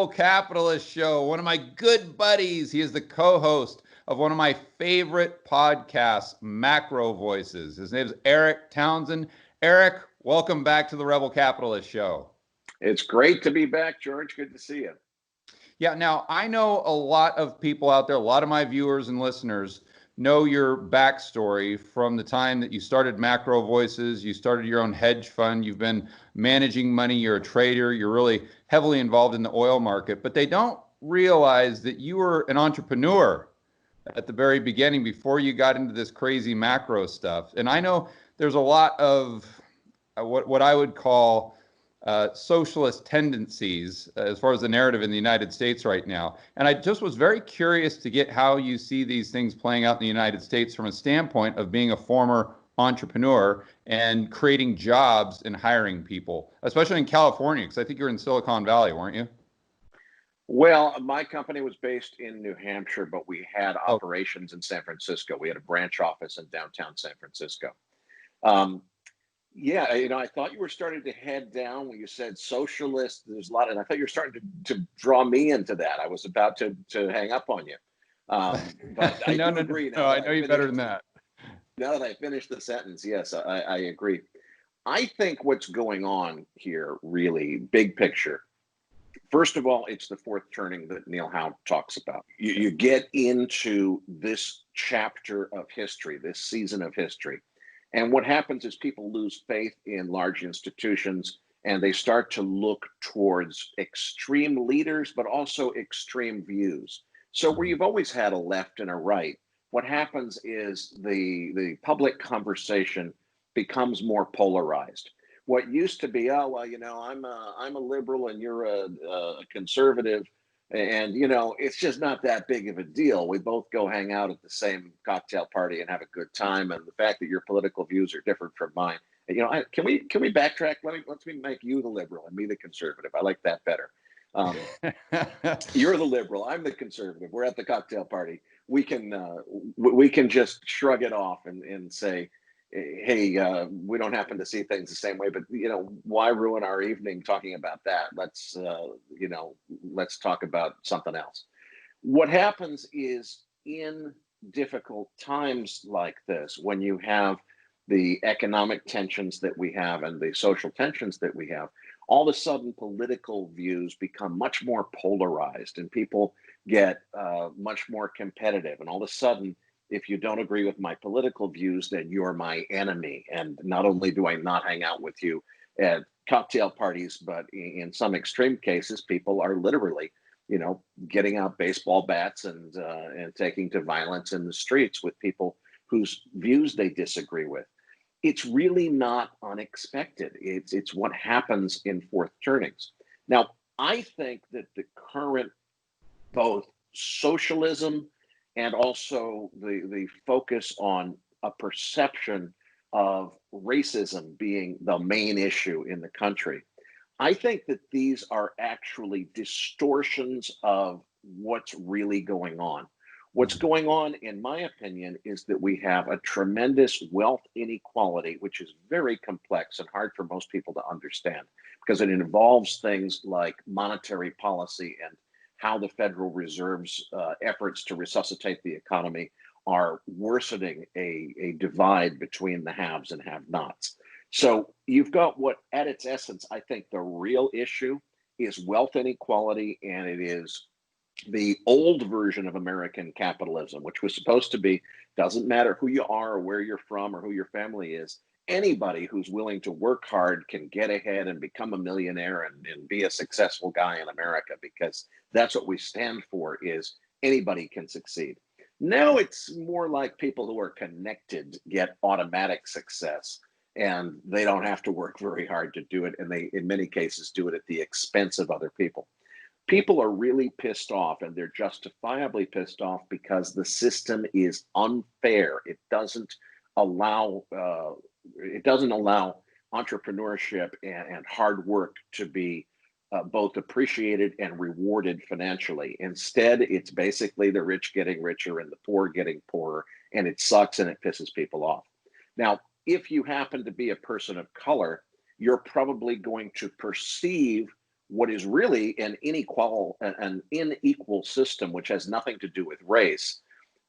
Capitalist Show, one of my good buddies. He is the co-host of one of my favorite podcasts, Macro Voices. His name is Erik Townsend. Erik, welcome back to the Rebel Capitalist Show. It's great to be back, George. Good to see you. Yeah, now I know a lot of people out there, a lot of my viewers and listeners know your backstory from the time that you started Macro Voices, you started your own hedge fund, you've been managing money, you're a trader, you're really heavily involved in the oil market, but they don't realize that you were an entrepreneur at the very beginning before you got into this crazy macro stuff. And I know there's a lot of what I would call socialist tendencies as far as the narrative in the United States right now. And I just was very curious to get how you see these things playing out in the United States from a standpoint of being a former entrepreneur and creating jobs and hiring people, especially in California, because I think you're in Silicon Valley, weren't you? Well, my company was based in New Hampshire, but we had operations in San Francisco. We had a branch office in downtown San Francisco. Yeah, I thought you were starting to head down when you said socialist. There's a lot, and I thought you were starting to draw me into that. I was about to hang up on you. But I do agree. No, I know you better than that. Now that I finished the sentence, yes, I agree. I think what's going on here, really, big picture. First of all, it's the fourth turning that Neil Howe talks about. You get into this chapter of history, this season of history. And what happens is people lose faith in large institutions and they start to look towards extreme leaders, but also extreme views. So where you've always had a left and a right, what happens is the public conversation becomes more polarized. What used to be, oh, well, I'm a liberal and you're a conservative. And, it's just not that big of a deal. We both go hang out at the same cocktail party and have a good time. And the fact that your political views are different from mine, can we backtrack? Let's make you the liberal and me the conservative. I like that better. You're the liberal. I'm the conservative. We're at the cocktail party. We can just shrug it off and say, hey, we don't happen to see things the same way, but why ruin our evening talking about that? Let's talk about something else. What happens is in difficult times like this, when you have the economic tensions that we have and the social tensions that we have, all of a sudden political views become much more polarized and people get much more competitive. And all of a sudden, if you don't agree with my political views, then you're my enemy. And not only do I not hang out with you at cocktail parties, but in some extreme cases, people are literally, getting out baseball bats and taking to violence in the streets with people whose views they disagree with. It's really not unexpected. It's what happens in fourth turnings. Now, I think that the current both socialism and also the focus on a perception of racism being the main issue in the country. I think that these are actually distortions of what's really going on. What's going on, in my opinion, is that we have a tremendous wealth inequality, which is very complex and hard for most people to understand because it involves things like monetary policy and how the Federal Reserve's efforts to resuscitate the economy are worsening a divide between the haves and have-nots. So you've got what, at its essence, I think the real issue is wealth inequality, and it is the old version of American capitalism, which was supposed to be, doesn't matter who you are or where you're from or who your family is, anybody who's willing to work hard can get ahead and become a millionaire and be a successful guy in America, because that's what we stand for, is anybody can succeed. Now it's more like people who are connected get automatic success, and they don't have to work very hard to do it, and they, in many cases, do it at the expense of other people. People are really pissed off, and they're justifiably pissed off because the system is unfair. It doesn't allow entrepreneurship and hard work to be both appreciated and rewarded financially. Instead, it's basically the rich getting richer and the poor getting poorer, and it sucks and it pisses people off. Now, if you happen to be a person of color, you're probably going to perceive what is really an unequal system, which has nothing to do with race,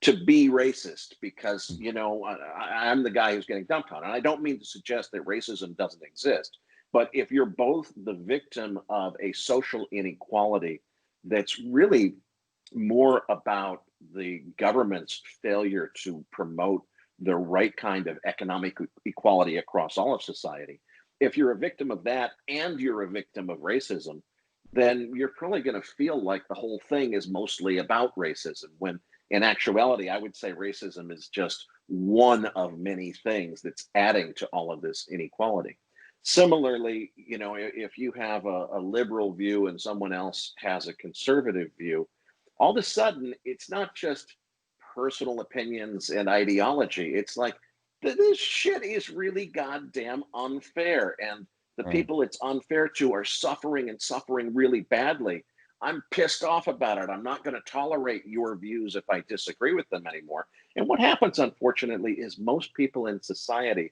to be racist because, I'm the guy who's getting dumped on. And I don't mean to suggest that racism doesn't exist, but if you're both the victim of a social inequality that's really more about the government's failure to promote the right kind of economic equality across all of society, if you're a victim of that and you're a victim of racism, then you're probably going to feel like the whole thing is mostly about racism, when in actuality, I would say racism is just one of many things that's adding to all of this inequality. Similarly, if you have a liberal view and someone else has a conservative view, all of a sudden, it's not just personal opinions and ideology. It's like, this shit is really goddamn unfair. And the Right. people it's unfair to are suffering and suffering really badly. I'm pissed off about it. I'm not going to tolerate your views if I disagree with them anymore. And what happens, unfortunately, is most people in society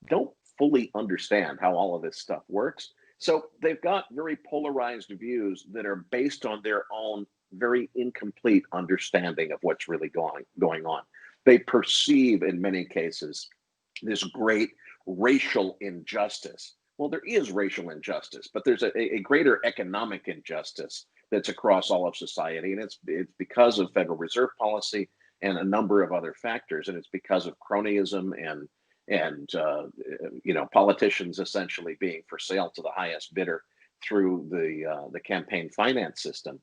don't fully understand how all of this stuff works. So they've got very polarized views that are based on their own very incomplete understanding of what's really going on. They perceive, in many cases, this great racial injustice. Well, there is racial injustice, but there's a greater economic injustice that's across all of society, and it's because of Federal Reserve policy and a number of other factors, and it's because of cronyism and politicians essentially being for sale to the highest bidder through the campaign finance system.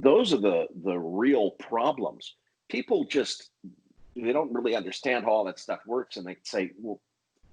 Those are the real problems. People just, they don't really understand how all that stuff works, and they say, well,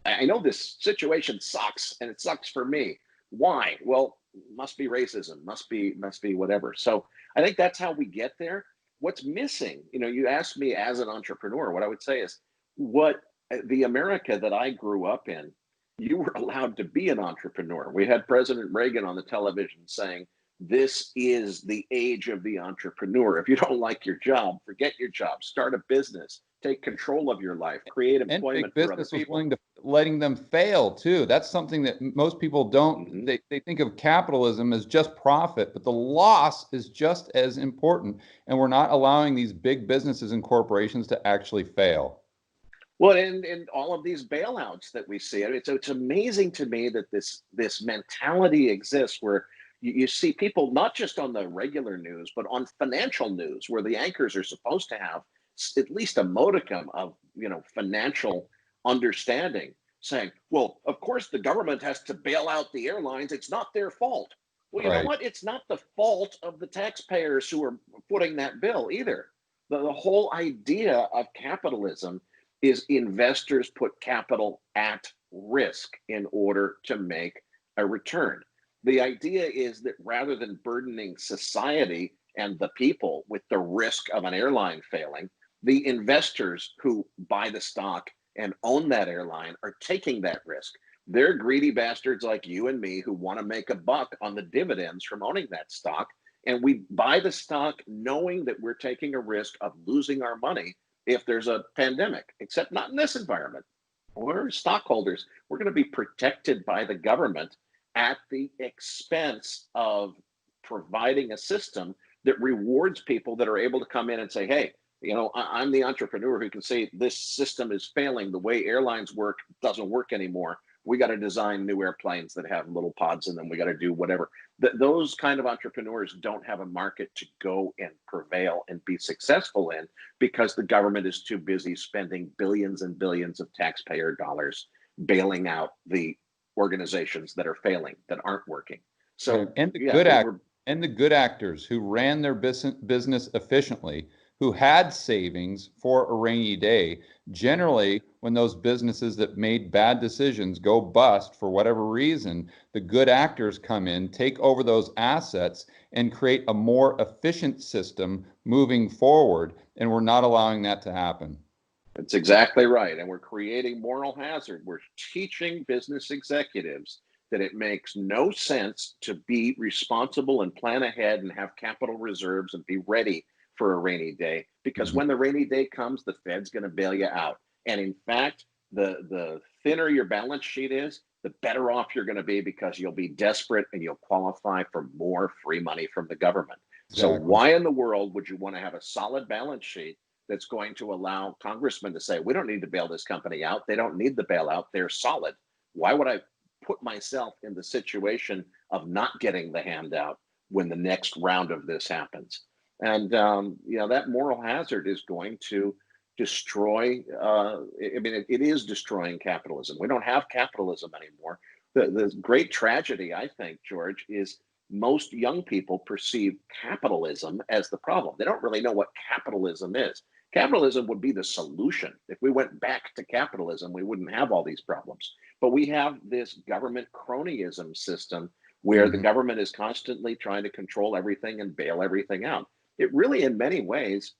I know this situation sucks and it sucks for me. Why? Well, must be racism, must be whatever. So I think that's how we get there. What's missing, you asked me as an entrepreneur, what I would say is, what the America that I grew up in, you were allowed to be an entrepreneur. We had President Reagan on the television saying, this is the age of the entrepreneur. If you don't like your job, forget your job, start a business, take control of your life, create And employment big for other business was people. willing to letting them fail too. That's something that most people don't. Mhm. They think of capitalism as just profit, but the loss is just as important. And we're not allowing these big businesses and corporations to actually fail. Well, and all of these bailouts that we see, it's amazing to me that this mentality exists where you see people not just on the regular news, but on financial news, where the anchors are supposed to have at least a modicum of financial understanding, saying, "Well, of course the government has to bail out the airlines; it's not their fault." Well, you know Right. what? It's not the fault of the taxpayers who are footing that bill either. The whole idea of capitalism is investors put capital at risk in order to make a return. The idea is that rather than burdening society and the people with the risk of an airline failing, the investors who buy the stock and own that airline are taking that risk. They're greedy bastards like you and me who want to make a buck on the dividends from owning that stock. And we buy the stock knowing that we're taking a risk of losing our money if there's a pandemic, except not in this environment. We're stockholders. We're going to be protected by the government at the expense of providing a system that rewards people that are able to come in and say, hey, I'm the entrepreneur who can say this system is failing. The way airlines work doesn't work anymore. We got to design new airplanes that have little pods in them. We got to do whatever. Those kind of entrepreneurs don't have a market to go and prevail and be successful in because the government is too busy spending billions and billions of taxpayer dollars bailing out the organizations that are failing, that aren't working. Right. So, yeah, And the good actors who ran their business efficiently, who had savings for a rainy day. Generally, when those businesses that made bad decisions go bust for whatever reason, the good actors come in, take over those assets, and create a more efficient system moving forward. And we're not allowing that to happen. That's exactly right. And we're creating moral hazard. We're teaching business executives that it makes no sense to be responsible and plan ahead and have capital reserves and be ready for a rainy day. Because when the rainy day comes, the Fed's going to bail you out. And in fact, the thinner your balance sheet is, the better off you're going to be, because you'll be desperate and you'll qualify for more free money from the government. So Exactly. why in the world would you want to have a solid balance sheet that's going to allow congressmen to say, we don't need to bail this company out. They don't need the bailout. They're solid. Why would I put myself in the situation of not getting the handout when the next round of this happens? And, that moral hazard is going to destroy, it is destroying capitalism. We don't have capitalism anymore. The great tragedy, I think, George, is most young people perceive capitalism as the problem. They don't really know what capitalism is. Capitalism would be the solution. If we went back to capitalism, we wouldn't have all these problems. But we have this government cronyism system where the government is constantly trying to control everything and bail everything out. It really, in many ways,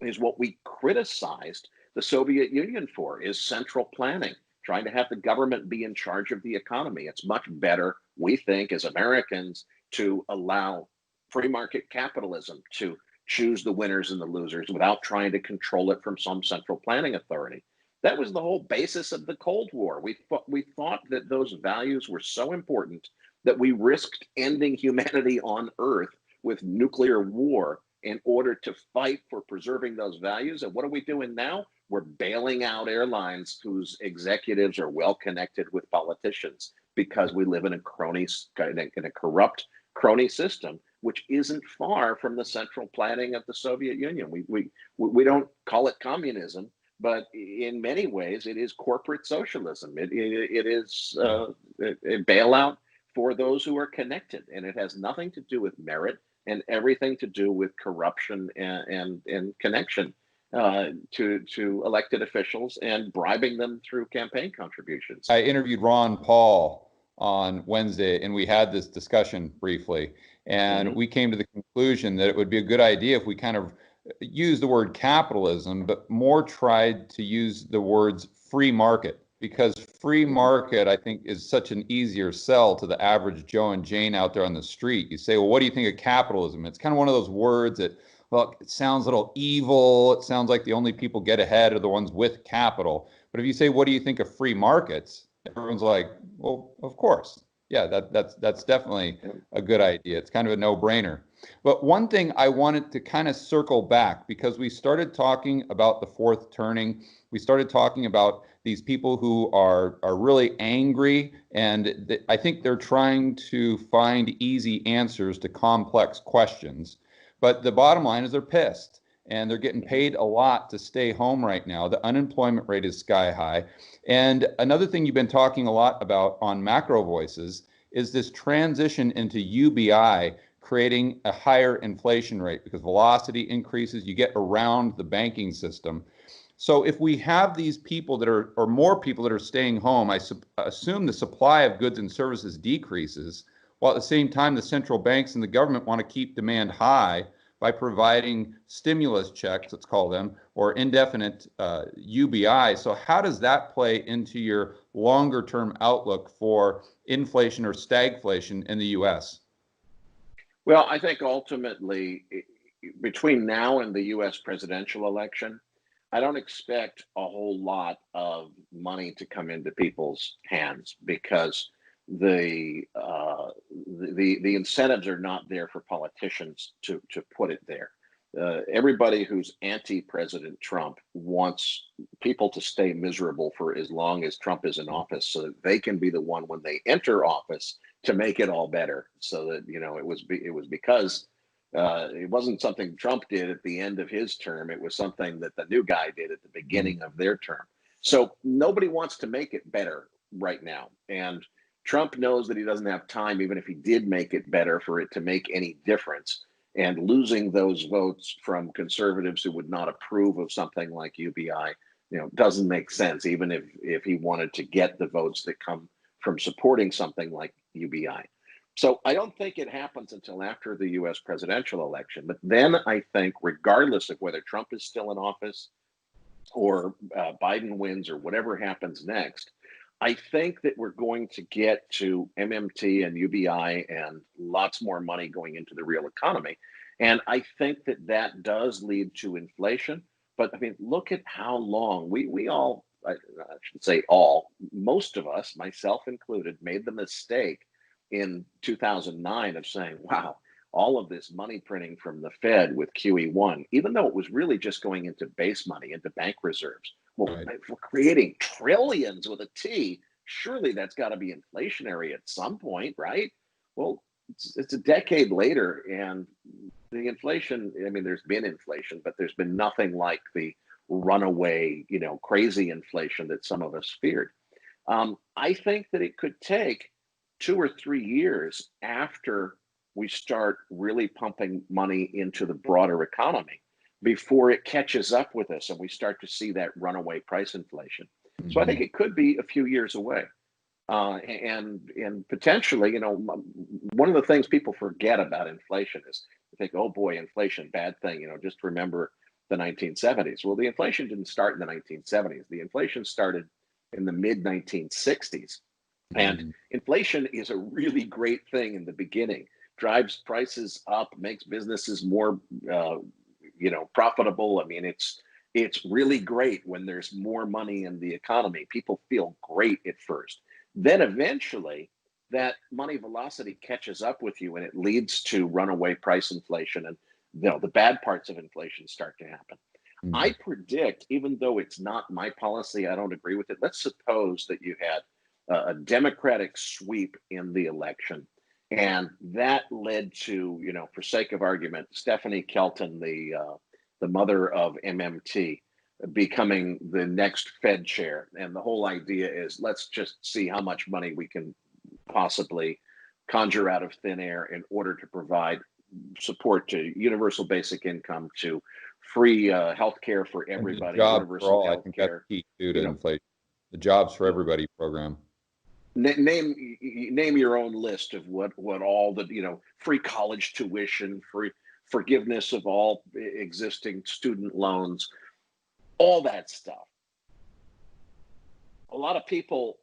is what we criticized the Soviet Union for, is central planning, trying to have the government be in charge of the economy. It's much better, we think, as Americans, to allow free market capitalism to choose the winners and the losers without trying to control it from some central planning authority. That was the whole basis of the Cold War. We thought that those values were so important that we risked ending humanity on Earth with nuclear war in order to fight for preserving those values. And what are we doing now? We're bailing out airlines whose executives are well connected with politicians, because we live in a corrupt crony system, which isn't far from the central planning of the Soviet Union. We don't call it communism, but in many ways it is corporate socialism. It is a bailout for those who are connected, and it has nothing to do with merit and everything to do with corruption and connection to elected officials and bribing them through campaign contributions. I interviewed Ron Paul on Wednesday, and we had this discussion briefly, and we came to the conclusion that it would be a good idea if we kind of use the word capitalism, but more tried to use the words free market, because free market, I think, is such an easier sell to the average Joe and Jane out there on the street. You say, well, what do you think of capitalism? It's kind of one of those words that, well, it sounds a little evil. It sounds like the only people get ahead are the ones with capital. But if you say, what do you think of free markets? Everyone's like, well, of course. Yeah, that's definitely a good idea. It's kind of a no-brainer. But one thing I wanted to kind of circle back, because we started talking about the fourth turning. We started talking about these people who are really angry, and I think they're trying to find easy answers to complex questions. But the bottom line is they're pissed, and they're getting paid a lot to stay home right now. The unemployment rate is sky high. And another thing you've been talking a lot about on Macro Voices is this transition into UBI, creating a higher inflation rate, because velocity increases, you get around the banking system. So if we have these people that are, or more people that are staying home, I assume the supply of goods and services decreases, while at the same time the central banks and the government want to keep demand high by providing stimulus checks, let's call them, or indefinite UBI. So how does that play into your longer term outlook for inflation or stagflation in the US? Well, I think ultimately, between now and the US presidential election, I don't expect a whole lot of money to come into people's hands, because the incentives are not there for politicians to put it there. Everybody who's anti-President Trump wants people to stay miserable for as long as Trump is in office, so that they can be the one when they enter office to make it all better. So that, it was because it wasn't something Trump did at the end of his term. It was something that the new guy did at the beginning of their term. So nobody wants to make it better right now. And Trump knows that he doesn't have time, even if he did make it better, for it to make any difference. And losing those votes from conservatives who would not approve of something like UBI, doesn't make sense, even if he wanted to get the votes that come from supporting something like UBI. So I don't think it happens until after the US presidential election. But then I think, regardless of whether Trump is still in office or Biden wins or whatever happens next, I think that we're going to get to MMT and UBI and lots more money going into the real economy. And I think that does lead to inflation. But I mean, look at how long we all I should say all, most of us, myself included, made the mistake in 2009 of saying, wow, all of this money printing from the Fed with QE1, even though it was really just going into base money, into bank reserves. Well, Right. if we're creating trillions with a T, surely that's got to be inflationary at some point, right? Well, it's a decade later, and the inflation, I mean, there's been inflation, but there's been nothing like the runaway, crazy inflation that some of us feared. I think that it could take 2 or 3 years after we start really pumping money into the broader economy before it catches up with us and we start to see that runaway price inflation. So I think it could be a few years away. And potentially, one of the things people forget about inflation is they think, oh boy, inflation, bad thing. Just remember the 1970s. Well, the inflation didn't start in the 1970s. The inflation started in the mid 1960s. And inflation is a really great thing in the beginning. Drives prices up, makes businesses more, profitable. I mean, it's really great when there's more money in the economy. People feel great at first. Then eventually that money velocity catches up with you and it leads to runaway price inflation, and the bad parts of inflation start to happen. I predict, even though it's not my policy, I don't agree with it. Let's suppose that you had a Democratic sweep in the election, and that led to, for sake of argument, Stephanie Kelton, the mother of MMT, becoming the next Fed chair. And the whole idea is, let's just see how much money we can possibly conjure out of thin air in order to provide support to universal basic income, to free health care for everybody, universal health care. I think that's key too to inflation. The Jobs for Everybody program. Name your own list of what all the, free college tuition, free forgiveness of all existing student loans, all that stuff. A lot of people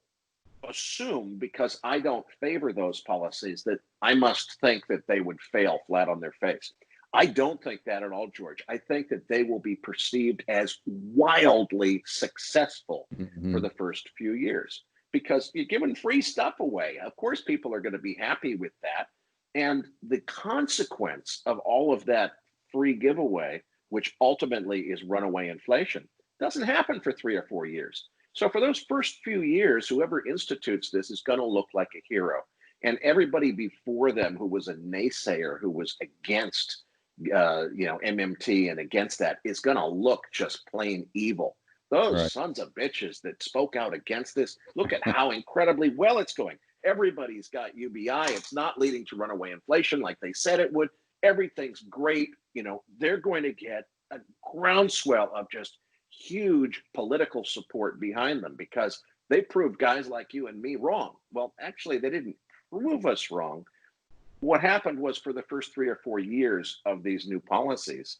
assume, because I don't favor those policies, that I must think that they would fail flat on their face. I don't think that at all, George. I think that they will be perceived as wildly successful for the first few years, because you're giving free stuff away. Of course, people are going to be happy with that. And the consequence of all of that free giveaway, which ultimately is runaway inflation, doesn't happen for 3 or 4 years. So for those first few years, whoever institutes this is going to look like a hero. And everybody before them who was a naysayer, who was against, MMT and against that, is going to look just plain evil. Those sons of bitches that spoke out against this, look at how incredibly well it's going. Everybody's got UBI. It's not leading to runaway inflation like they said it would. Everything's great. They're going to get a groundswell of just huge political support behind them, because they proved guys like you and me wrong. Well, actually, they didn't prove us wrong. What happened was, for the first 3 or 4 years of these new policies,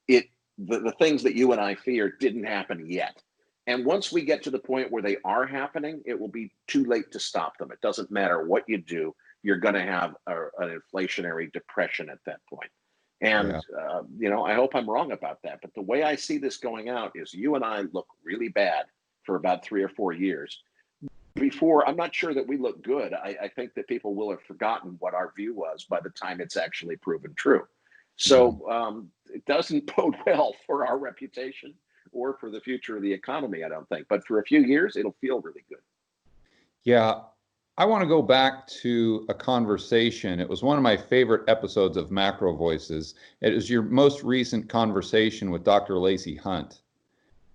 the things that you and I fear didn't happen yet. And once we get to the point where they are happening, it will be too late to stop them. It doesn't matter what you do, you're going to have an inflationary depression at that point. And, I hope I'm wrong about that. But the way I see this going out is, you and I look really bad for about 3 or 4 years. Before, I'm not sure that we look good. I think that people will have forgotten what our view was by the time it's actually proven true. So it doesn't bode well for our reputation or for the future of the economy, I don't think. But for a few years, it'll feel really good. Yeah. I want to go back to a conversation. It was one of my favorite episodes of Macro Voices. It was your most recent conversation with Dr. Lacey Hunt.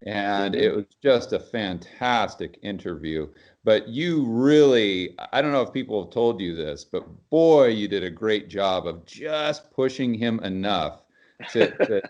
And it was just a fantastic interview. But you really, I don't know if people have told you this, but boy, you did a great job of just pushing him enough to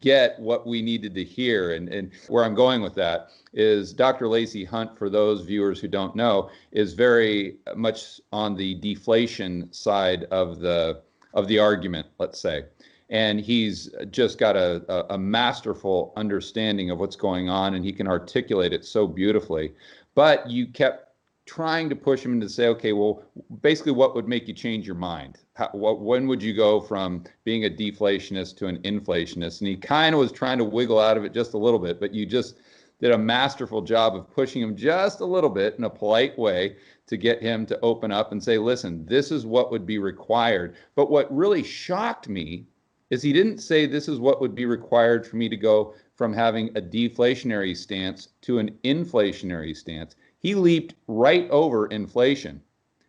get what we needed to hear. And where I'm going with that is, Dr. Lacey Hunt, for those viewers who don't know, is very much on the deflation side of the argument, let's say. And he's just got a masterful understanding of what's going on, and he can articulate it so beautifully. But you kept trying to push him to say, okay, well, basically, what would make you change your mind? When would you go from being a deflationist to an inflationist? And he kind of was trying to wiggle out of it just a little bit, but you just did a masterful job of pushing him just a little bit in a polite way to get him to open up and say, listen, this is what would be required. But what really shocked me is he didn't say this is what would be required for me to go from having a deflationary stance to an inflationary stance. He leaped right over inflation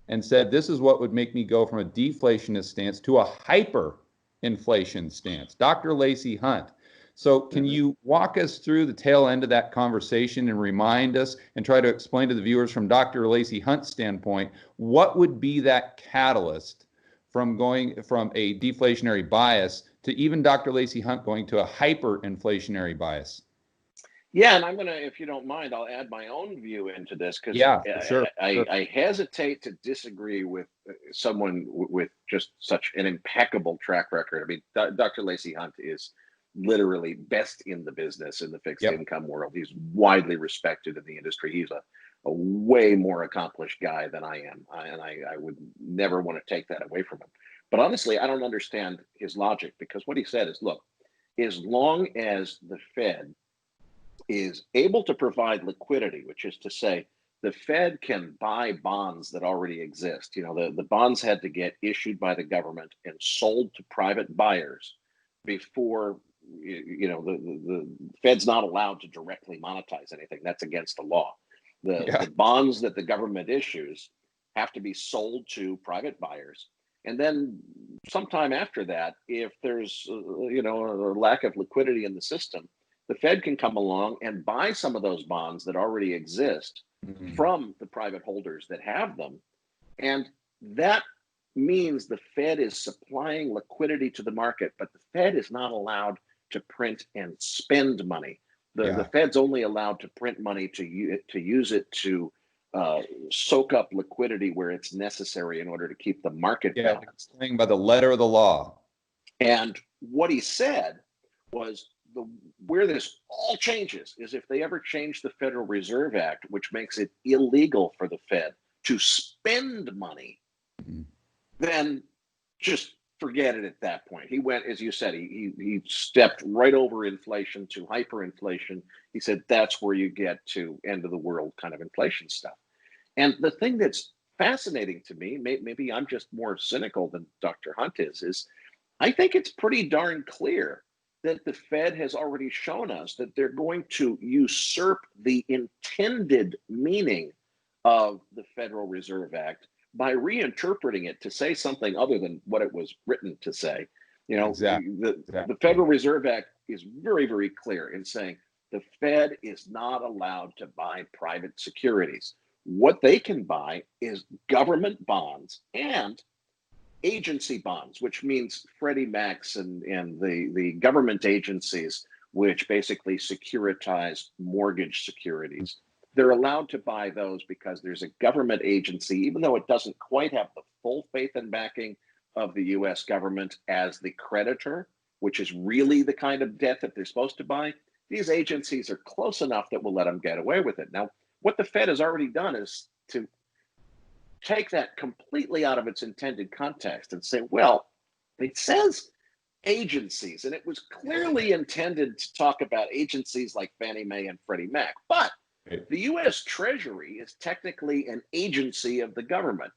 and said, this is what would make me go from a deflationist stance to a hyperinflation stance. Dr. Lacey Hunt. So can you walk us through the tail end of that conversation and remind us and try to explain to the viewers from Dr. Lacey Hunt's standpoint, what would be that catalyst from going from a deflationary bias to even Dr. Lacey Hunt going to a hyperinflationary bias? Yeah, and I'm going to, if you don't mind, I'll add my own view into this because Sure. I hesitate to disagree with someone with just such an impeccable track record. I mean, Dr. Lacey Hunt is literally best in the business in the fixed income world. He's widely respected in the industry. He's a way more accomplished guy than I am, and I would never want to take that away from him. But honestly, I don't understand his logic, because what he said is, look, as long as the Fed is able to provide liquidity, which is to say the Fed can buy bonds that already exist. You know, the bonds had to get issued by the government and sold to private buyers before, you know, the Fed's not allowed to directly monetize anything. That's against the law. The bonds that the government issues have to be sold to private buyers. And then sometime after that, if there's, you know, a lack of liquidity in the system, the Fed can come along and buy some of those bonds that already exist from the private holders that have them. And that means the Fed is supplying liquidity to the market, but the Fed is not allowed to print and spend money. The Fed's only allowed to print money to use it to soak up liquidity where it's necessary in order to keep the market balanced. Playing by the letter of the law. And what he said was, where this all changes is if they ever change the Federal Reserve Act, which makes it illegal for the Fed to spend money, then just forget it at that point. He went, as you said, he stepped right over inflation to hyperinflation. He said that's where you get to end of the world kind of inflation stuff. And the thing that's fascinating to me, maybe I'm just more cynical than Dr. Hunt is I think it's pretty darn clear that the Fed has already shown us that they're going to usurp the intended meaning of the Federal Reserve Act by reinterpreting it to say something other than what it was written to say. You know, the Federal Reserve Act is very, very clear in saying the Fed is not allowed to buy private securities. What they can buy is government bonds and agency bonds, which means Freddie Mac's and the government agencies, which basically securitize mortgage securities. They're allowed to buy those because there's a government agency, even though it doesn't quite have the full faith and backing of the US government as the creditor, which is really the kind of debt that they're supposed to buy. These agencies are close enough that we'll let them get away with it. Now, what the Fed has already done is to take that completely out of its intended context and say, well, it says agencies, and it was clearly intended to talk about agencies like Fannie Mae and Freddie Mac. But the US Treasury is technically an agency of the government.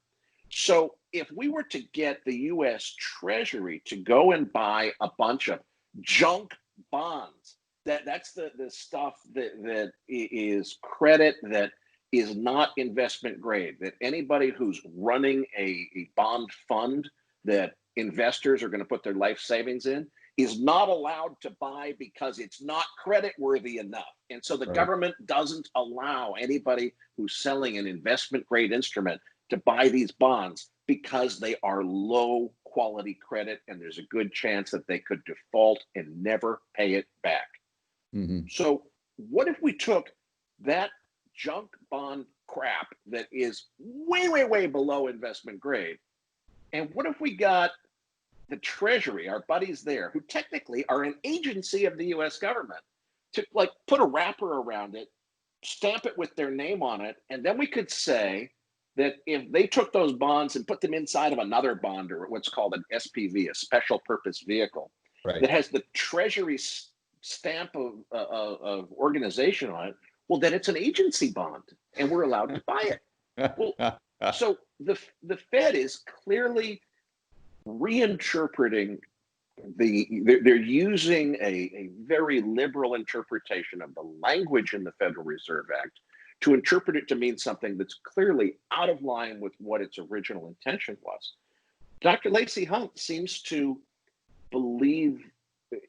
So if we were to get the US Treasury to go and buy a bunch of junk bonds, that's the stuff that is credit that is not investment grade, that anybody who's running a bond fund that investors are going to put their life savings in is not allowed to buy because it's not credit worthy enough. And so the government doesn't allow anybody who's selling an investment grade instrument to buy these bonds because they are low quality credit and there's a good chance that they could default and never pay it back. So what if we took that junk bond crap that is way, way, way below investment grade, and what if we got the Treasury, our buddies there, who technically are an agency of the US government, to like put a wrapper around it, stamp it with their name on it, and then we could say that if they took those bonds and put them inside of another bond, or what's called an SPV, a special purpose vehicle, that has the Treasury stamp of organization on it, well, then it's an agency bond, and we're allowed to buy it. Well, so the Fed is clearly reinterpreting they're using a very liberal interpretation of the language in the Federal Reserve Act to interpret it to mean something that's clearly out of line with what its original intention was. Dr. Lacey Hunt seems to believe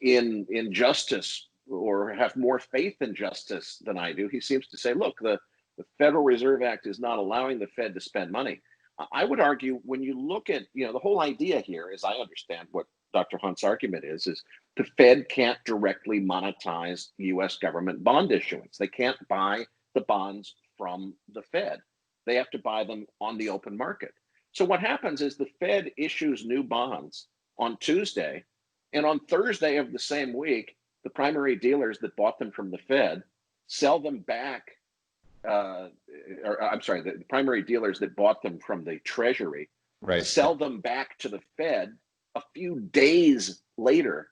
in justice, or have more faith in justice than I do. He seems to say, look, the Federal Reserve Act is not allowing the Fed to spend money. I would argue, when you look at, the whole idea here, as I understand what Dr. Hunt's argument is the Fed can't directly monetize U.S. government bond issuance. They can't buy the bonds from the Fed. They have to buy them on the open market. So what happens is the Fed issues new bonds on Tuesday, and on Thursday of the same week, the primary dealers that bought them from the Fed sell them back. The primary dealers that bought them from the Treasury sell them back to the Fed a few days later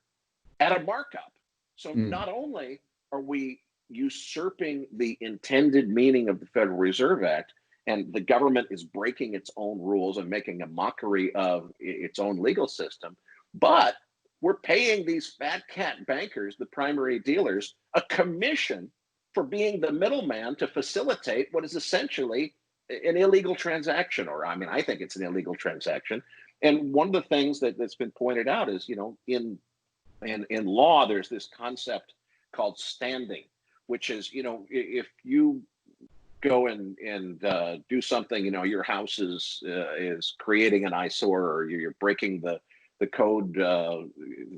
at a markup. So not only are we usurping the intended meaning of the Federal Reserve Act, and the government is breaking its own rules and making a mockery of its own legal system, but we're paying these fat cat bankers, the primary dealers, a commission for being the middleman to facilitate what is essentially an illegal transaction. Or, I think it's an illegal transaction. And one of the things that's been pointed out is, in law, there's this concept called standing, which is, if you go and do something, your house is creating an eyesore, or you're breaking the code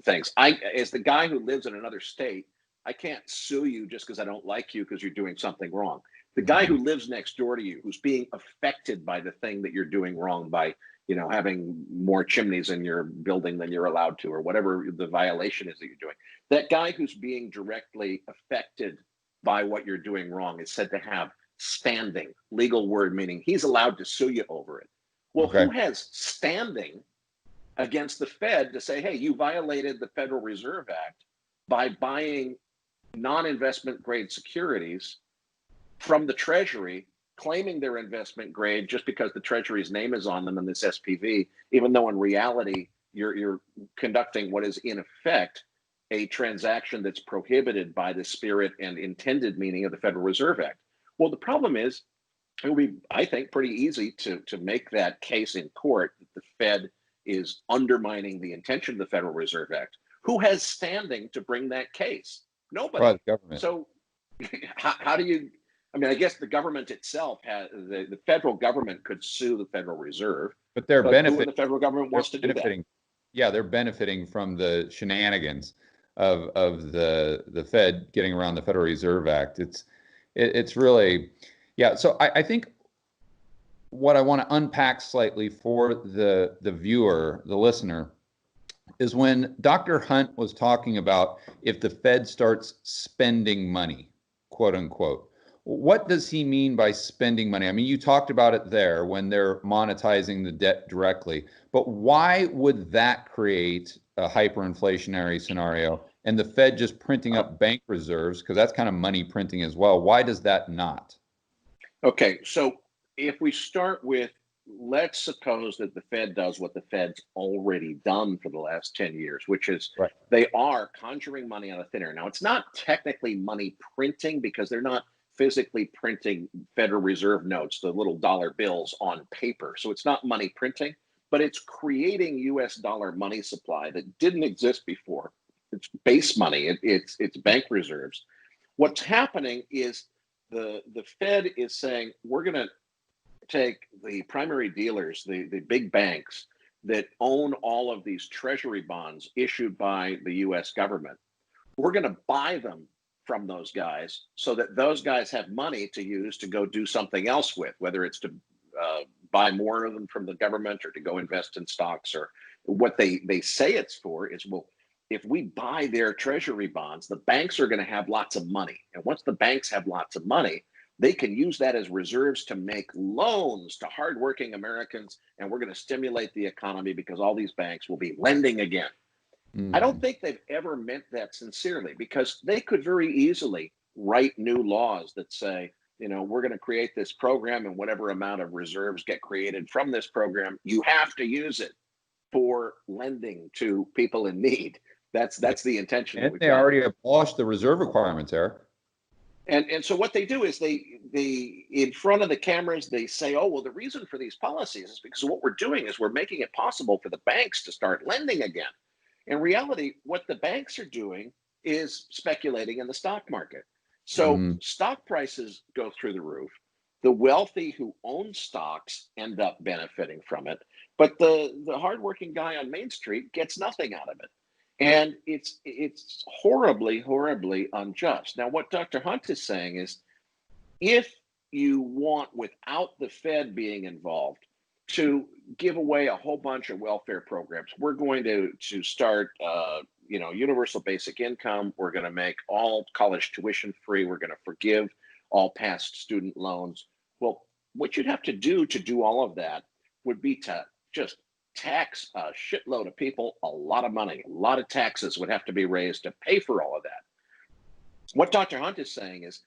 things. As the guy who lives in another state, I can't sue you just because I don't like you because you're doing something wrong. The guy who lives next door to you, who's being affected by the thing that you're doing wrong, by having more chimneys in your building than you're allowed to, or whatever the violation is that you're doing, that guy who's being directly affected by what you're doing wrong is said to have standing, legal word meaning he's allowed to sue you over it. Well, who has standing against the Fed to say, hey, you violated the Federal Reserve Act by buying non-investment grade securities from the Treasury, claiming they're investment grade just because the Treasury's name is on them in this SPV, even though in reality you're conducting what is in effect a transaction that's prohibited by the spirit and intended meaning of the Federal Reserve Act. Well, the problem is, it will be, I think, pretty easy to make that case in court that the Fed is undermining the intention of the Federal Reserve Act. Who has standing to bring that case? Nobody. Well, the government. So how do you, I guess the government itself the federal government could sue the Federal Reserve. But they're benefiting. The federal government wants to do that. Yeah, they're benefiting from the shenanigans of the Fed getting around the Federal Reserve Act. It's really, yeah. So I think what I want to unpack slightly for the viewer, the listener, is when Dr. Hunt was talking about if the Fed starts spending money, quote unquote, what does he mean by spending money? I mean, you talked about it there when they're monetizing the debt directly, but why would that create a hyperinflationary scenario and the Fed just printing up bank reserves, because that's kind of money printing as well? Why does that not? Okay, so if we start with, let's suppose that the Fed does what the Fed's already done for the last 10 years, which is they are conjuring money out of thin air. Now, it's not technically money printing because they're not physically printing Federal Reserve notes, the little dollar bills on paper. So it's not money printing, but it's creating US dollar money supply that didn't exist before. It's base money, it's bank reserves. What's happening is the Fed is saying, we're going to take the primary dealers, the big banks that own all of these treasury bonds issued by the US government. We're going to buy them from those guys so that those guys have money to use to go do something else with, whether it's to buy more of them from the government or to go invest in stocks, or what they say it's for is, well, if we buy their treasury bonds, the banks are going to have lots of money. And once the banks have lots of money, they can use that as reserves to make loans to hardworking Americans, and we're going to stimulate the economy because all these banks will be lending again. I don't Mm. think they've ever meant that sincerely, because they could very easily write new laws that say, we're going to create this program, and whatever amount of reserves get created from this program, you have to use it for lending to people in need. Yeah. That's the intention that And we've they got. already abolished the reserve requirements, Eric. And so what they do is they in front of the cameras they say, oh well, the reason for these policies is because what we're doing is we're making it possible for the banks to start lending again. In reality, what the banks are doing is speculating in the stock market. So Mm. stock prices go through the roof. The wealthy who own stocks end up benefiting from it, but the hardworking guy on Main Street gets nothing out of it. And it's horribly unjust. Now, what Dr. Hunt is saying is, if you want, without the Fed being involved, to give away a whole bunch of welfare programs, we're going to start, universal basic income. We're going to make all college tuition free. We're going to forgive all past student loans. Well, what you'd have to do all of that would be to just tax a shitload of people a lot of money. A lot of taxes would have to be raised to pay for all of that. What Dr. Hunt is saying is,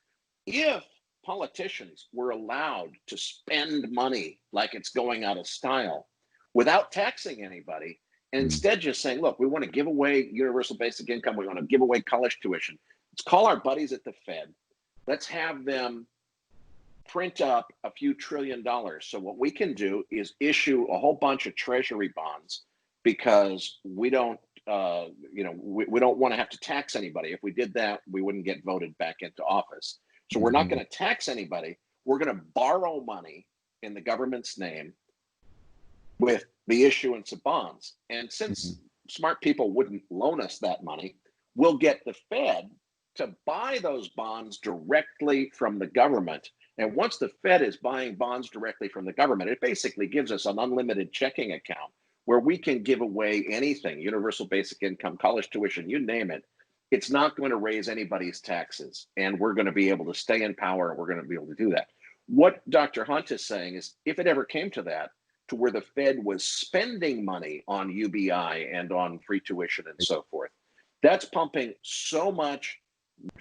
if politicians were allowed to spend money like it's going out of style without taxing anybody, and Mm. instead just saying, look, we want to give away universal basic income, we want to give away college tuition, let's call our buddies at the Fed, let's have them print up a few $1 trillion. So what we can do is issue a whole bunch of treasury bonds, because we don't we don't want to have to tax anybody. If we did that, we wouldn't get voted back into office. So we're not Mhm. going to tax anybody. We're going to borrow money in the government's name with the issuance of bonds. And since Mhm. smart people wouldn't loan us that money, we'll get the Fed to buy those bonds directly from the government. And once the Fed is buying bonds directly from the government, it basically gives us an unlimited checking account where we can give away anything, universal basic income, college tuition, you name it. It's not going to raise anybody's taxes. And we're going to be able to stay in power, and we're going to be able to do that. What Dr. Hunt is saying is, if it ever came to that, to where the Fed was spending money on UBI and on free tuition and so forth, that's pumping so much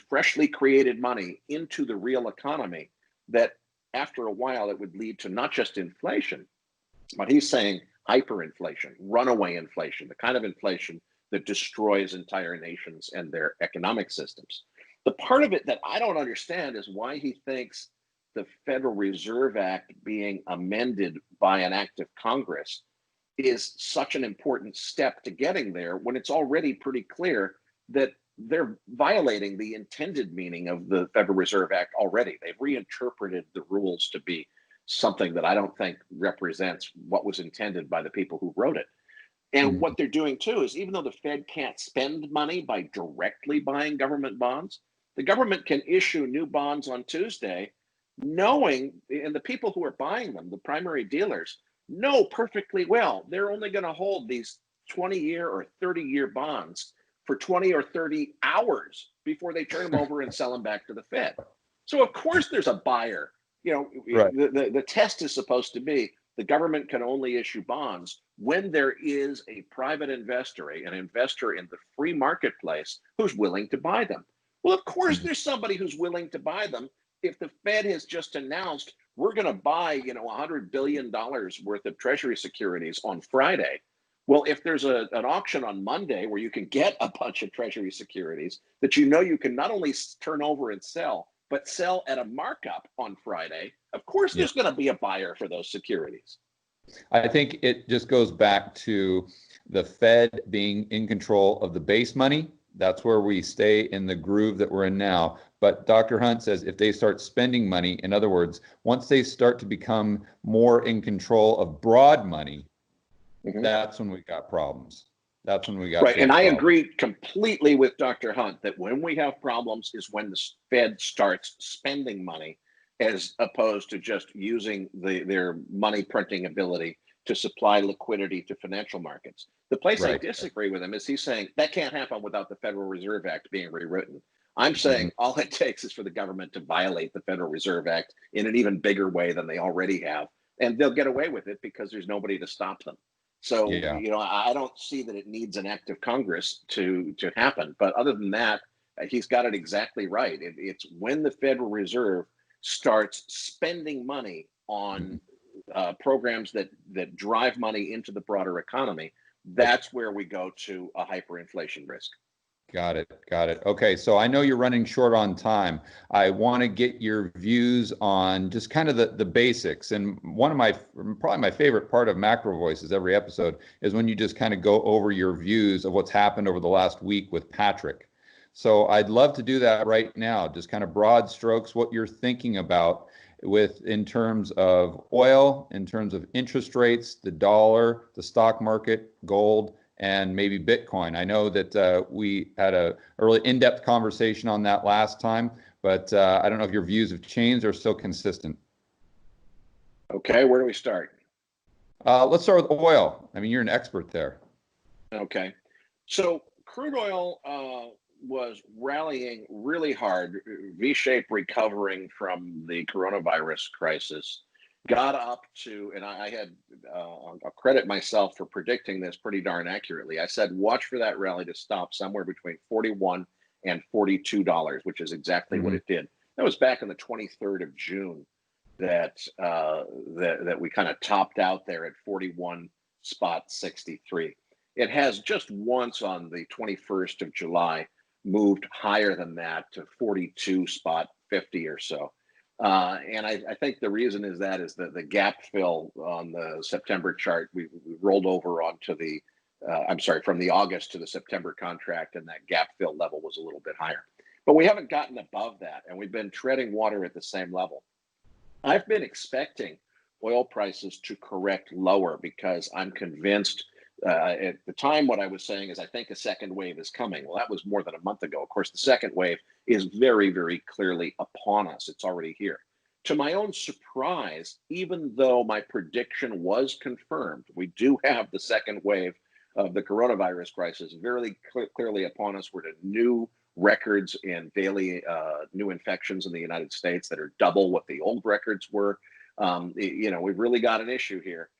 freshly created money into the real economy that after a while it would lead to not just inflation, but he's saying hyperinflation, runaway inflation, the kind of inflation that destroys entire nations and their economic systems. The part of it that I don't understand is why he thinks the Federal Reserve Act being amended by an act of Congress is such an important step to getting there, when it's already pretty clear that they're violating the intended meaning of the Federal Reserve Act already. They've reinterpreted the rules to be something that I don't think represents what was intended by the people who wrote it. And Mhm. what they're doing too is, even though the Fed can't spend money by directly buying government bonds, the government can issue new bonds on Tuesday, knowing, and the people who are buying them, the primary dealers, know perfectly well they're only going to hold these 20-year or 30-year bonds for 20 or 30 hours before they turn them over and sell them back to the Fed. So of course there's a buyer. Right. The test is supposed to be, the government can only issue bonds when there is a private investor, an investor in the free marketplace who's willing to buy them. Well, of course, Mhm. there's somebody who's willing to buy them. If the Fed has just announced we're going to buy, $100 billion worth of Treasury securities on Friday, well, if there's an auction on Monday where you can get a bunch of Treasury securities that you can not only turn over and sell, but sell at a markup on Friday, of course Yeah. there's going to be a buyer for those securities. I think it just goes back to the Fed being in control of the base money. That's where we stay in the groove that we're in now. But Dr. Hunt says if they start spending money, in other words, once they start to become more in control of broad money, Mhm. that's when we got problems. That's when we got Right. And big I problems. agree completely with Dr. Hunt that when we have problems is when the Fed starts spending money, as opposed to just using their money printing ability to supply liquidity to financial markets. The place I Right. disagree with him is he's saying that can't happen without the Federal Reserve Act being rewritten. I'm Mhm. saying all it takes is for the government to violate the Federal Reserve Act in an even bigger way than they already have. And they'll get away with it because there's nobody to stop them. So, Yeah. I don't see that it needs an act of Congress to happen. But other than that, he's got it exactly right. It's when the Federal Reserve starts spending money on programs that drive money into the broader economy, that's where we go to a hyperinflation risk. Got it. Got it. Okay. So I know you're running short on time. I want to get your views on just kind of the basics. And one of probably my favorite part of Macro Voices every episode is when you just kind of go over your views of what's happened over the last week with Patrick. So I'd love to do that right now. Just kind of broad strokes, what you're thinking about in terms of oil, in terms of interest rates, the dollar, the stock market, gold, and maybe Bitcoin. I know that we had a really in-depth conversation on that last time, but I don't know if your views have changed or still consistent. Okay, where do we start? Let's start with oil. I mean, you're an expert there. Okay, so crude oil was rallying really hard, V-shaped recovering from the coronavirus crisis. Got up to, and I had, I'll credit myself for predicting this pretty darn accurately. I said, watch for that rally to stop somewhere between $41 and $42, which is exactly what it did. That was back on the 23rd of June that we kind of topped out there at 41.63. It has just once on the 21st of July moved higher than that to 42.50 or so. And I think the reason is the gap fill on the September chart. We rolled over onto the, from the August to the September contract, and that gap fill level was a little bit higher. But we haven't gotten above that, and we've been treading water at the same level. I've been expecting oil prices to correct lower because I'm convinced. At the time, what I was saying is I think a second wave is coming. Well, that was more than a month ago. Of course, the second wave is very, very clearly upon us. It's already here. To my own surprise, even though my prediction was confirmed, we do have the second wave of the coronavirus crisis very clearly upon us. We're at new records in daily new infections in the United States that are double what the old records were. We've really got an issue here.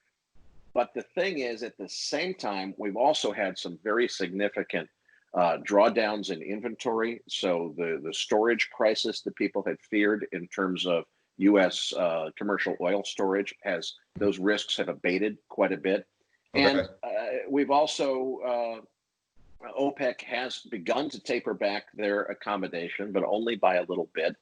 But the thing is, at the same time, we've also had some very significant drawdowns in inventory. So the storage crisis that people had feared in terms of U.S. Commercial oil storage, those risks have abated quite a bit. Okay. And we've also, OPEC has begun to taper back their accommodation, but only by a little bit.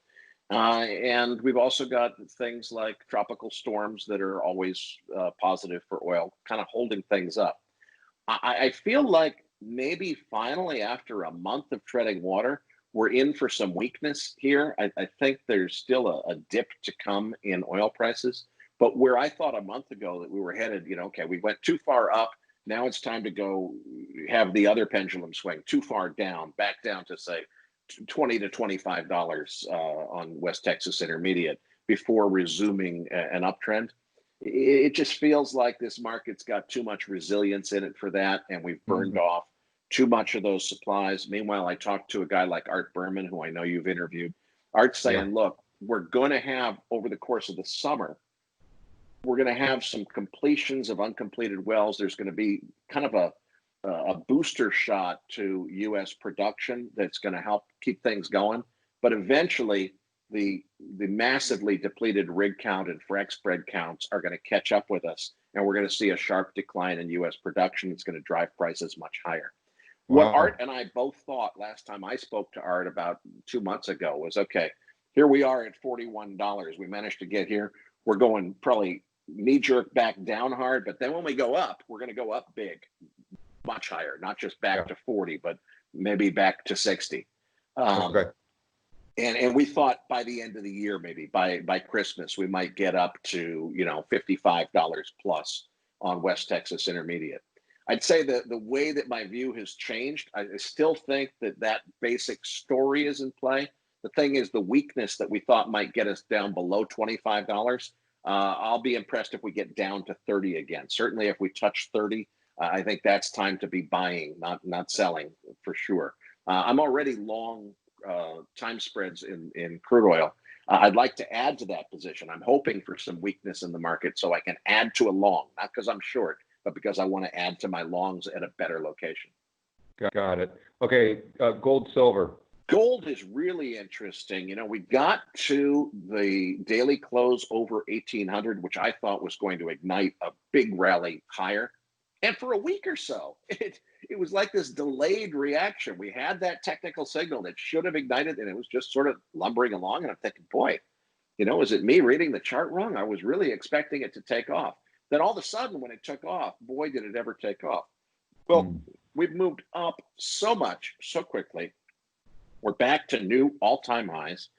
And we've also got things like tropical storms that are always positive for oil, kind of holding things up. I feel like maybe finally, after a month of treading water, we're in for some weakness here. I think there's still a dip to come in oil prices. But where I thought a month ago that we were headed, okay, we went too far up. Now it's time to go have the other pendulum swing too far down, back down to say $20 to $25 on West Texas Intermediate before resuming an uptrend. It just feels like this market's got too much resilience in it for that, and we've burned off too much of those supplies. Meanwhile, I talked to a guy like Art Berman, who I know you've interviewed. Art's saying, look, we're going to have, over the course of the summer, we're going to have some completions of uncompleted wells. There's going to be kind of a booster shot to U.S. production that's going to help keep things going. But eventually, the massively depleted rig count and frac spread counts are going to catch up with us, and we're going to see a sharp decline in U.S. production. It's going to drive prices much higher. Wow. What Art and I both thought last time I spoke to Art about 2 months ago was, okay, here we are at $41. We managed to get here. We're going probably knee-jerk back down hard, but then when we go up, we're going to go up big, much higher, not just back to 40, but maybe back to 60. Okay. And we thought by the end of the year, maybe by Christmas, we might get up to, $55 plus on West Texas Intermediate. I'd say that the way that my view has changed, I still think that basic story is in play. The thing is, the weakness that we thought might get us down below $25, I'll be impressed if we get down to 30 again. Certainly if we touch 30, I think that's time to be buying, not selling for sure. I'm already long time spreads in crude oil. I'd like to add to that position. I'm hoping for some weakness in the market so I can add to a long, not because I'm short, but because I want to add to my longs at a better location. Got it. Okay, gold, silver. Gold is really interesting. You know, we got to the daily close over 1800, which I thought was going to ignite a big rally higher. And for a week or so, it was like this delayed reaction. We had that technical signal that should have ignited, and it was just sort of lumbering along. And I'm thinking, boy, you know, is it me reading the chart wrong? I was really expecting it to take off. Then all of a sudden, when it took off, boy, did it ever take off. Well, we've moved up so much, so quickly. We're back to new all-time highs.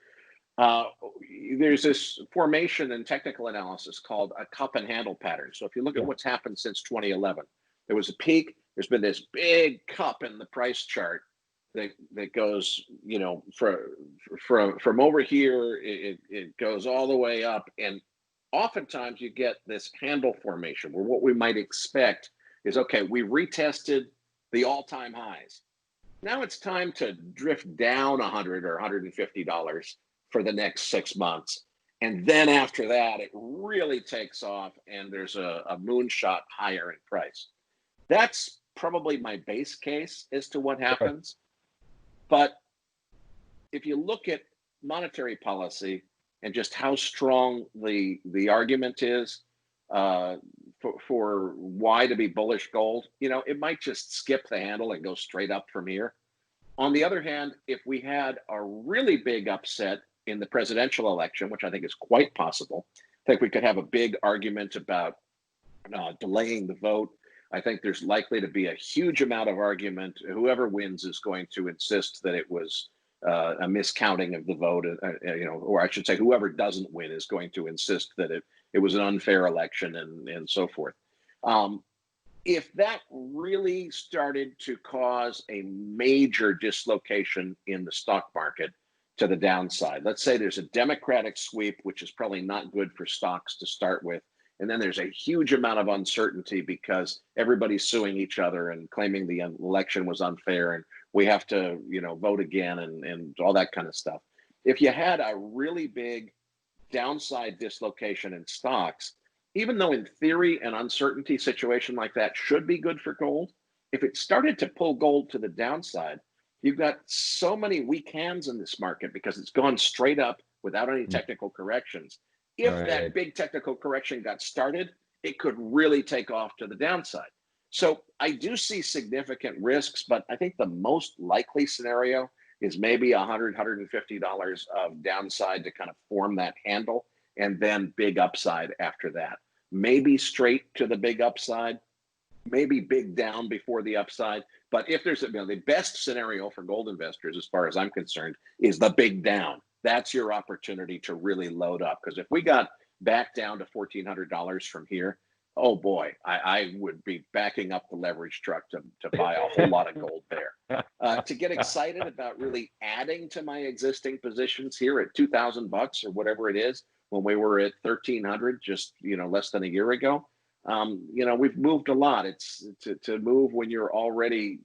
There's this formation in technical analysis called a cup and handle pattern. So if you look at what's happened since 2011, there was a peak. There's been this big cup in the price chart that goes, you know, from over here, it goes all the way up. And oftentimes you get this handle formation where what we might expect is, okay, we retested the all-time highs. Now it's time to drift down $100 or $150 for the next 6 months. And then after that, it really takes off and there's a moonshot higher in price. That's probably my base case as to what happens. But if you look at monetary policy and just how strong the argument is for why to be bullish gold, you know, it might just skip the handle and go straight up from here. On the other hand, if we had a really big upset in the presidential election, which I think is quite possible, I think we could have a big argument about delaying the vote. I think there's likely to be a huge amount of argument. Whoever wins is going to insist that it was a miscounting of the vote, you know, or I should say, whoever doesn't win is going to insist that it was an unfair election and so forth. If that really started to cause a major dislocation in the stock market to the downside, let's say there's a Democratic sweep, which is probably not good for stocks to start with. And then there's a huge amount of uncertainty because everybody's suing each other and claiming the election was unfair and we have to, you know, vote again and all that kind of stuff. If you had a really big downside dislocation in stocks, even though in theory an uncertainty situation like that should be good for gold, if it started to pull gold to the downside, you've got so many weak hands in this market because it's gone straight up without any technical corrections. If that big technical correction got started, it could really take off to the downside. So I do see significant risks, but I think the most likely scenario is maybe $100, $150 of downside to kind of form that handle, and then big upside after that. Maybe straight to the big upside, maybe big down before the upside. But if there's the best scenario for gold investors, as far as I'm concerned, is the big down. That's your opportunity to really load up. Because if we got back down to $1,400 from here, oh boy, I would be backing up the leverage truck to buy a whole lot of gold there. To get excited about really adding to my existing positions here at $2,000 or whatever it is, when we were at 1,300 just less than a year ago, we've moved a lot. It's to move when you're already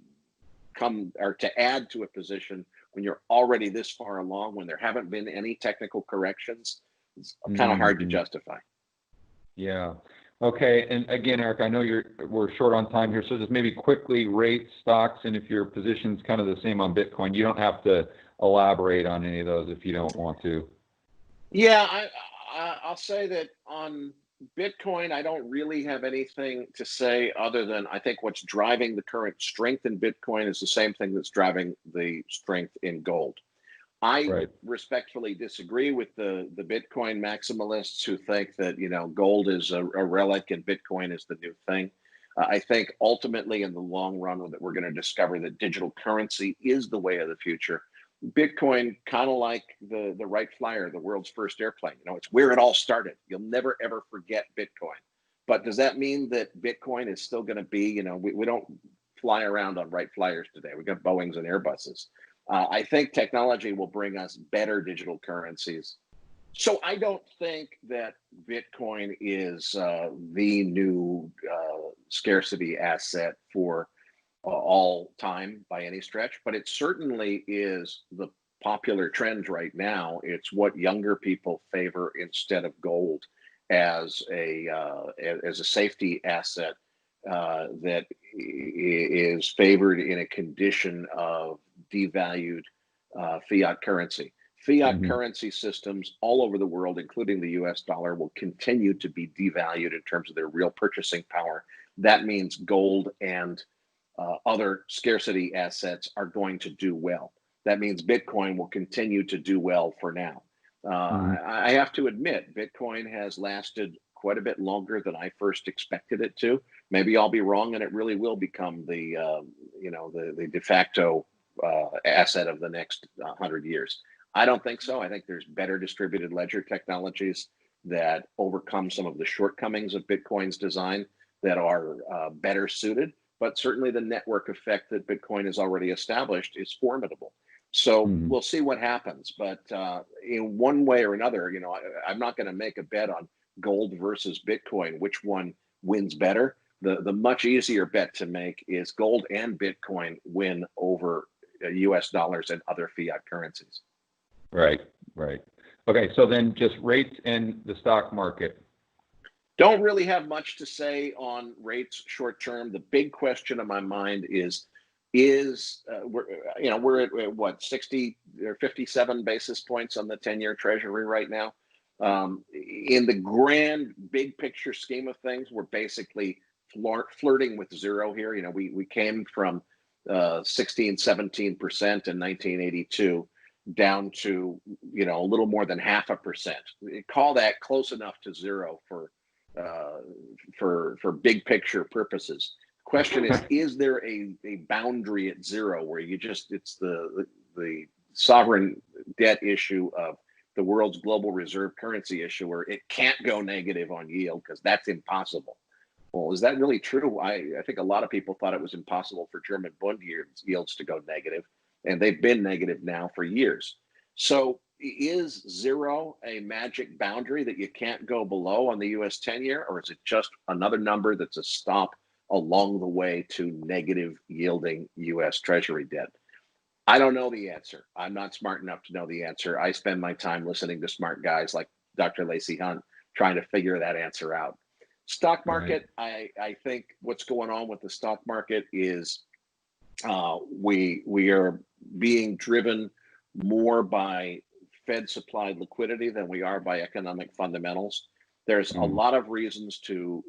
to add to a position when you're already this far along, when there haven't been any technical corrections. It's kind of hard to justify. Yeah. Okay. And again, Erik, I know we're short on time here, so just maybe quickly rate stocks, and if your position's kind of the same on Bitcoin, you don't have to elaborate on any of those if you don't want to. Yeah, I'll say that on Bitcoin, I don't really have anything to say other than I think what's driving the current strength in Bitcoin is the same thing that's driving the strength in gold. I respectfully disagree with the Bitcoin maximalists who think that gold is a relic and Bitcoin is the new thing. I think ultimately in the long run that we're going to discover that digital currency is the way of the future. Bitcoin, kind of like the Wright Flyer, the world's first airplane. It's where it all started. You'll never ever forget Bitcoin. But does that mean that Bitcoin is still going to be? We don't fly around on Wright Flyers today. We got Boeings and Airbuses. I think technology will bring us better digital currencies. So I don't think that Bitcoin is the new scarcity asset for all time by any stretch, but it certainly is the popular trend right now. It's what younger people favor instead of gold as a safety asset that is favored in a condition of devalued fiat currency. Fiat currency systems all over the world, including the US dollar, will continue to be devalued in terms of their real purchasing power. That means gold and other scarcity assets are going to do well. That means Bitcoin will continue to do well for now. I have to admit, Bitcoin has lasted quite a bit longer than I first expected it to. Maybe I'll be wrong, and it really will become the the de facto asset of the next 100 years. I don't think so. I think there's better distributed ledger technologies that overcome some of the shortcomings of Bitcoin's design that are better suited. But certainly the network effect that Bitcoin has already established is formidable. So we'll see what happens. But in one way or another, I'm not going to make a bet on gold versus Bitcoin, which one wins better. The much easier bet to make is gold and Bitcoin win over US dollars and other fiat currencies. Right. Okay, so then just rates in the stock market. Don't really have much to say on rates short term. The big question in my mind is we're at what, 60 or 57 basis points on the 10-year Treasury right now. In the grand big picture scheme of things, we're basically flirting with zero here. We came from 16, 17% in 1982 down to a little more than 0.5%. Call that close enough to zero for big picture purposes. Question is there a boundary at zero where it's the sovereign debt issue of the world's global reserve currency issue where it can't go negative on yield because that's impossible? Well, is that really true? I think a lot of people thought it was impossible for German bond yields to go negative, and they've been negative now for years. So is zero a magic boundary that you can't go below on the US 10-year, or is it just another number that's a stop along the way to negative yielding US Treasury debt? I don't know the answer. I'm not smart enough to know the answer. I spend my time listening to smart guys like Dr. Lacey Hunt trying to figure that answer out. Stock market, right. I think what's going on with the stock market is we are being driven more by Fed supplied liquidity than we are by economic fundamentals. There's a lot of reasons to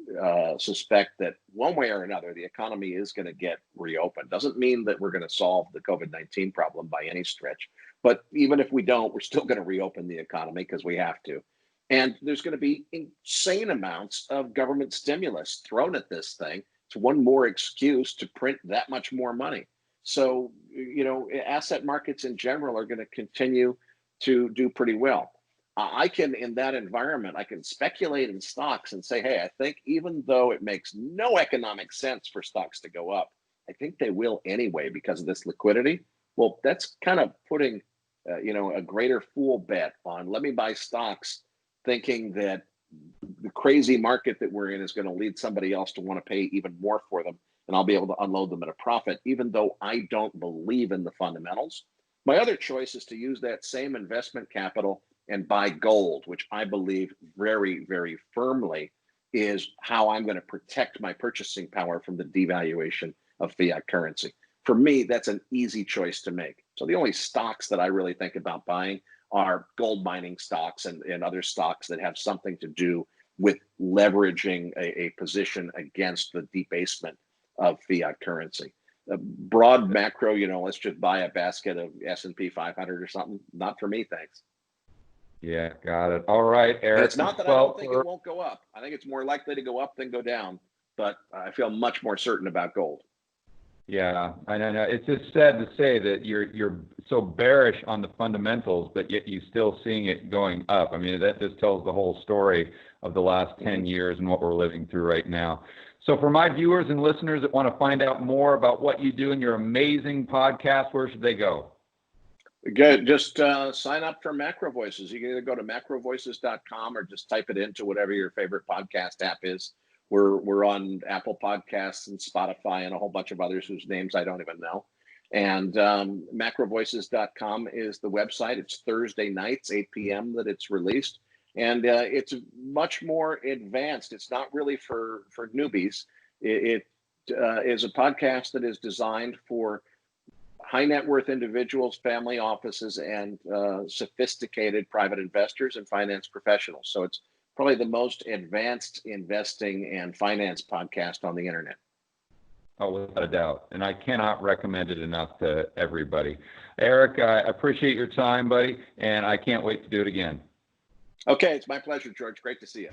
suspect that one way or another, the economy is going to get reopened. Doesn't mean that we're going to solve the COVID-19 problem by any stretch. But even if we don't, we're still going to reopen the economy because we have to. And there's going to be insane amounts of government stimulus thrown at this thing. It's one more excuse to print that much more money. So, asset markets in general are going to continue to do pretty well. In that environment, I can speculate in stocks and say, hey, I think even though it makes no economic sense for stocks to go up, I think they will anyway because of this liquidity. Well, that's kind of putting, a greater fool bet on let me buy stocks thinking that the crazy market that we're in is going to lead somebody else to want to pay even more for them, and I'll be able to unload them at a profit, even though I don't believe in the fundamentals. My other choice is to use that same investment capital and buy gold, which I believe very, very firmly is how I'm going to protect my purchasing power from the devaluation of fiat currency. For me, that's an easy choice to make. So the only stocks that I really think about buying are gold mining stocks and other stocks that have something to do with leveraging a position against the debasement of fiat currency. Broad macro, let's just buy a basket of S&P 500 or something. Not for me, thanks. Yeah, got it. All right, Erik. And it's not that I don't think it won't go up. I think it's more likely to go up than go down, but I feel much more certain about gold. Yeah, I know. It's just sad to say that you're so bearish on the fundamentals, but yet you're still seeing it going up. I mean, that just tells the whole story of the last 10 years and what we're living through right now. So for my viewers and listeners that want to find out more about what you do in your amazing podcast, where should they go? Good. Just sign up for Macro Voices. You can either go to macrovoices.com or just type it into whatever your favorite podcast app is. We're on Apple Podcasts and Spotify and a whole bunch of others whose names I don't even know. And macrovoices.com is the website. It's Thursday nights, 8 p.m. that it's released. And it's much more advanced. It's not really for newbies. It is a podcast that is designed for high net worth individuals, family offices, and sophisticated private investors and finance professionals. So it's probably the most advanced investing and finance podcast on the internet. Oh, without a doubt. And I cannot recommend it enough to everybody. Erik, I appreciate your time, buddy, and I can't wait to do it again. Okay, it's my pleasure, George. Great to see you.